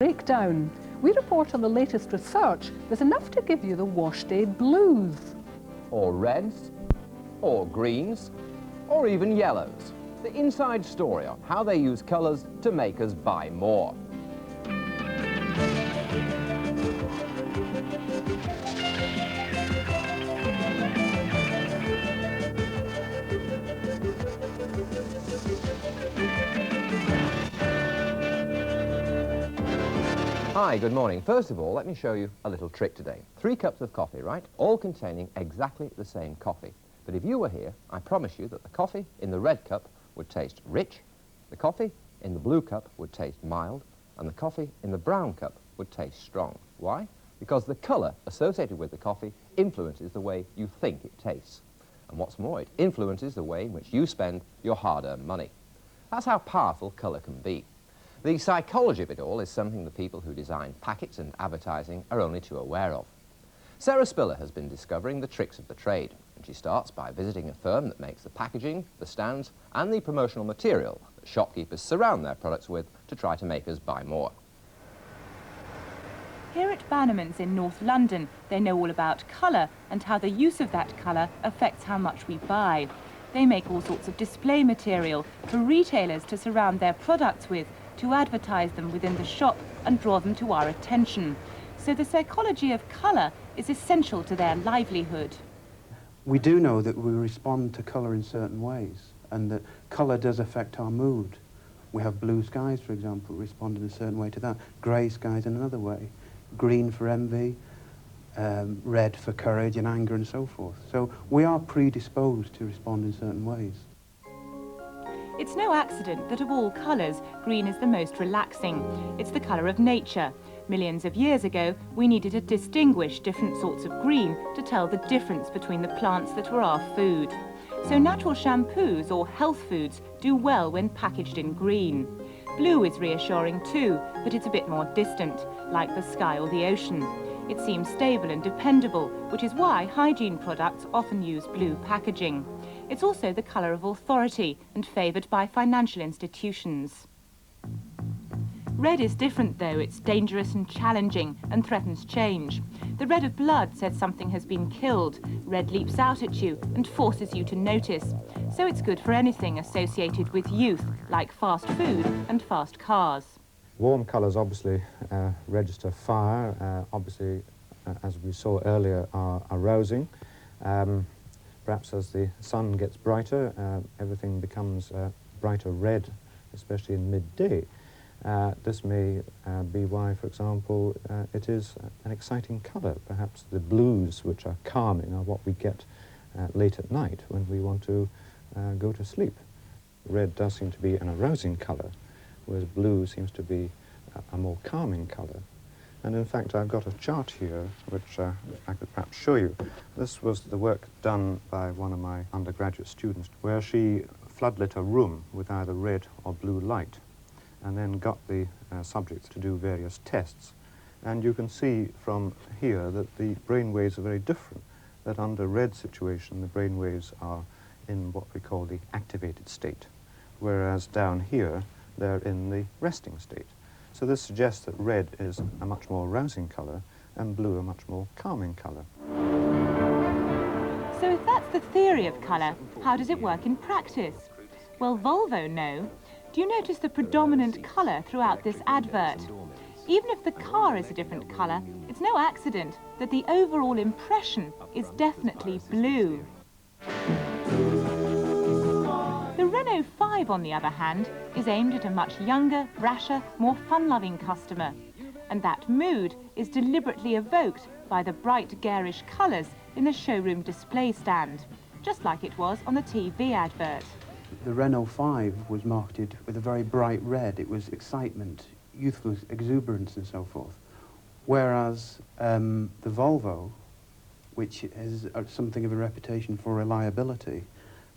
Breakdown. We report on the latest research. There's enough to give you the wash day blues. Or reds, or greens, or even yellows. The inside story on how they use colours to make us buy more. Hi, good morning. First of all, let me show you a little trick today. 3 cups of coffee, right? All containing exactly the same coffee. But if you were here, I promise you that the coffee in the red cup would taste rich, the coffee in the blue cup would taste mild, and the coffee in the brown cup would taste strong. Why? Because the colour associated with the coffee influences the way you think it tastes. And what's more, it influences the way in which you spend your hard-earned money. That's how powerful colour can be. The psychology of it all is something the people who design packets and advertising are only too aware of. Sarah Spiller has been discovering the tricks of the trade, and she starts by visiting a firm that makes the packaging, the stands, and the promotional material that shopkeepers surround their products with to try to make us buy more. Here at Bannerman's in North London, they know all about colour and how the use of that colour affects how much we buy. They make all sorts of display material for retailers to surround their products with, to advertise them within the shop and draw them to our attention. So the psychology of colour is essential to their livelihood. We do know that we respond to colour in certain ways, and that colour does affect our mood. We have blue skies, for example, respond in a certain way to that. Grey skies in another way. Green for envy, red for courage and anger and so forth. So we are predisposed to respond in certain ways. It's no accident that of all colours, green is the most relaxing. It's the colour of nature. Millions of years ago, we needed to distinguish different sorts of green to tell the difference between the plants that were our food. So natural shampoos or health foods do well when packaged in green. Blue is reassuring too, but it's a bit more distant, like the sky or the ocean. It seems stable and dependable, which is why hygiene products often use blue packaging. It's also the colour of authority and favoured by financial institutions. Red is different though. It's dangerous and challenging and threatens change. The red of blood says something has been killed. Red leaps out at you and forces you to notice. So it's good for anything associated with youth, like fast food and fast cars. Warm colours obviously register fire, obviously, as we saw earlier, are arousing. Perhaps as the sun gets brighter, everything becomes brighter red, especially in midday. This may be why, for example, it is an exciting colour. Perhaps the blues, which are calming, are what we get late at night when we want to go to sleep. Red does seem to be an arousing colour, whereas blue seems to be a more calming colour. And in fact, I've got a chart here, which I could perhaps show you. This was the work done by one of my undergraduate students, where she floodlit a room with either red or blue light, and then got the subjects to do various tests. And you can see from here that the brain waves are very different, that under red situation, the brain waves are in what we call the activated state, whereas down here, they're in the resting state. So this suggests that red is a much more arousing colour and blue a much more calming colour. So if that's the theory of colour, how does it work in practice? Well, Volvo know. Do you notice the predominant colour throughout this advert? Even if the car is a different colour, it's no accident that the overall impression is definitely blue. The Renault 5, on the other hand, is aimed at a much younger, brasher, more fun-loving customer. And that mood is deliberately evoked by the bright, garish colours in the showroom display stand, just like it was on the TV advert. The Renault 5 was marketed with a very bright red. It was excitement, youthful exuberance and so forth. Whereas the Volvo, which has something of a reputation for reliability,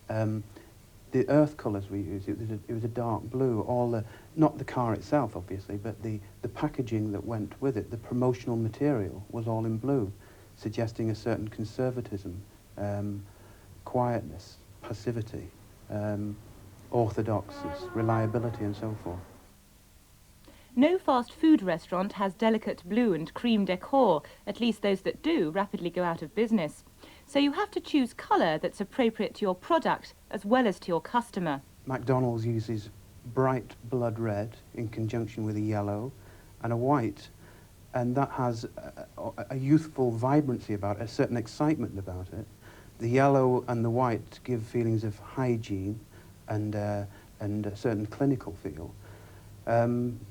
the earth colours we used, it was a dark blue. All the, not the car itself, obviously, but the packaging that went with it, the promotional material, was all in blue, suggesting a certain conservatism, quietness, passivity, orthodoxy, reliability, and so forth. No fast food restaurant has delicate blue and cream decor, at least those that do rapidly go out of business. So you have to choose colour that's appropriate to your product as well as to your customer. McDonald's uses bright blood red in conjunction with a yellow and a white, and that has a youthful vibrancy about it, a certain excitement about it. The yellow and the white give feelings of hygiene and a certain clinical feel.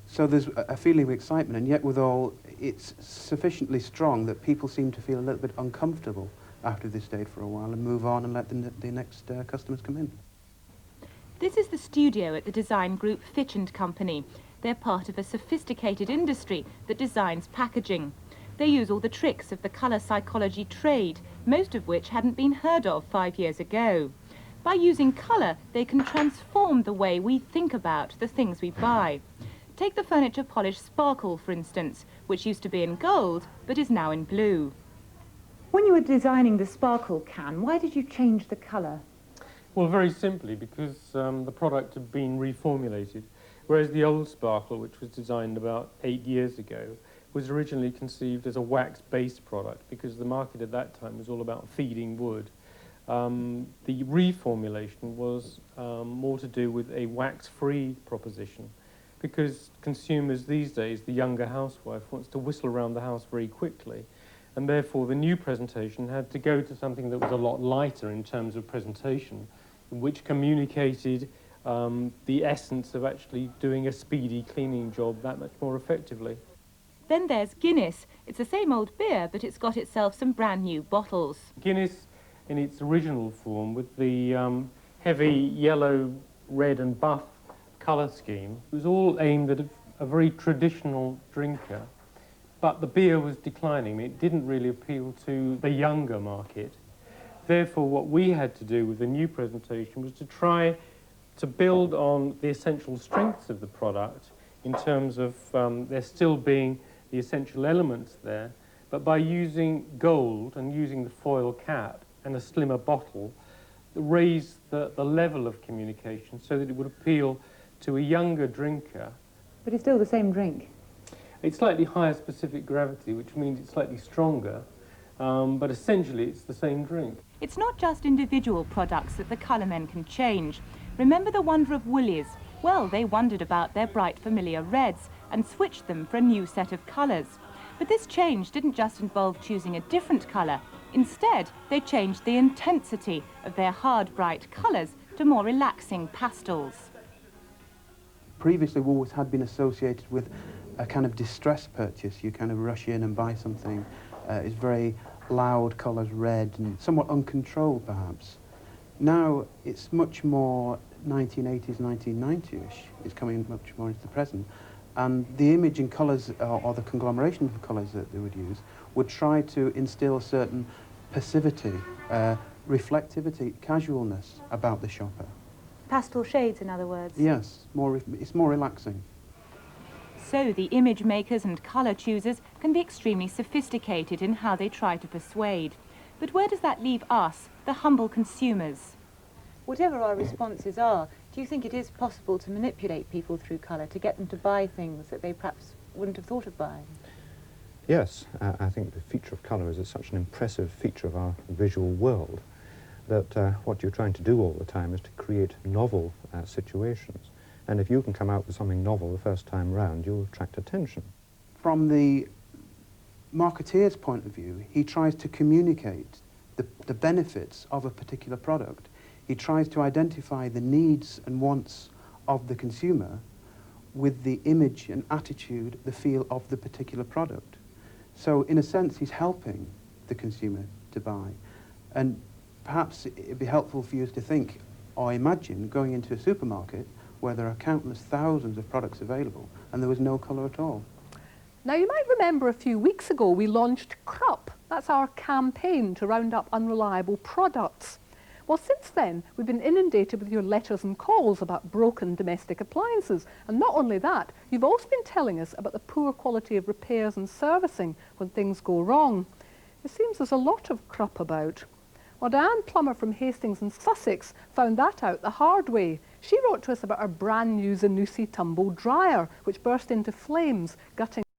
So there's a feeling of excitement, and yet withal it's sufficiently strong that people seem to feel a little bit uncomfortable after they've stayed for a while and move on and let the next customers come in. This is the studio at the design group Fitch & Company. They're part of a sophisticated industry that designs packaging. They use all the tricks of the colour psychology trade, most of which hadn't been heard of 5 years ago. By using colour, they can transform the way we think about the things we buy. Take the furniture polish Sparkle, for instance, which used to be in gold, but is now in blue. When you were designing the Sparkle can, why did you change the colour? Well, very simply because the product had been reformulated, whereas the old Sparkle, which was designed about 8 years ago, was originally conceived as a wax-based product because the market at that time was all about feeding wood. The reformulation was more to do with a wax-free proposition because consumers these days, the younger housewife, wants to whistle around the house very quickly, and therefore the new presentation had to go to something that was a lot lighter in terms of presentation, which communicated the essence of actually doing a speedy cleaning job that much more effectively. Then there's Guinness. It's the same old beer, but it's got itself some brand new bottles. Guinness, in its original form, with the heavy yellow, red and buff colour scheme, was all aimed at a very traditional drinker. But the beer was declining. It didn't really appeal to the younger market. Therefore, what we had to do with the new presentation was to try to build on the essential strengths of the product in terms of there still being the essential elements there, but by using gold and using the foil cap and a slimmer bottle, raise the level of communication so that it would appeal to a younger drinker. But it's still the same drink. It's slightly higher specific gravity, which means it's slightly stronger, but essentially it's the same drink. It's not just individual products that the colour men can change. Remember the wonder of Woolies? Well, they wondered about their bright familiar reds and switched them for a new set of colours. But this change didn't just involve choosing a different colour. Instead, they changed the intensity of their hard, bright colours to more relaxing pastels. Previously, Woolworths had been associated with a kind of distress purchase. You kind of rush in and buy something. It's very loud colours, red and somewhat uncontrolled, perhaps. Now, it's much more 1980s, 1990-ish. It's coming much more into the present. And the image in colours, or the conglomeration of colours that they would use, would try to instill a certain passivity, reflectivity, casualness about the shopper. Pastel shades, in other words. Yes, it's more relaxing. So the image makers and colour choosers can be extremely sophisticated in how they try to persuade. But where does that leave us, the humble consumers? Whatever our responses are, do you think it is possible to manipulate people through colour, to get them to buy things that they perhaps wouldn't have thought of buying? Yes, I think the feature of colour is it's such an impressive feature of our visual world that what you're trying to do all the time is to create novel situations. And if you can come out with something novel the first time round, you'll attract attention. From the marketeer's point of view, he tries to communicate the benefits of a particular product. He tries to identify the needs and wants of the consumer with the image and attitude, the feel of the particular product. So in a sense, he's helping the consumer to buy. And perhaps it'd be helpful for you to think or imagine going into a supermarket where there are countless thousands of products available and there was no colour at all. Now, you might remember a few weeks ago we launched Krupp. That's our campaign to round up unreliable products. Well, since then, we've been inundated with your letters and calls about broken domestic appliances. And not only that, you've also been telling us about the poor quality of repairs and servicing when things go wrong. It seems there's a lot of Krupp about. Well, Diane Plummer from Hastings in Sussex found that out the hard way. She wrote to us about her brand new Zanussi tumble dryer, which burst into flames, gutting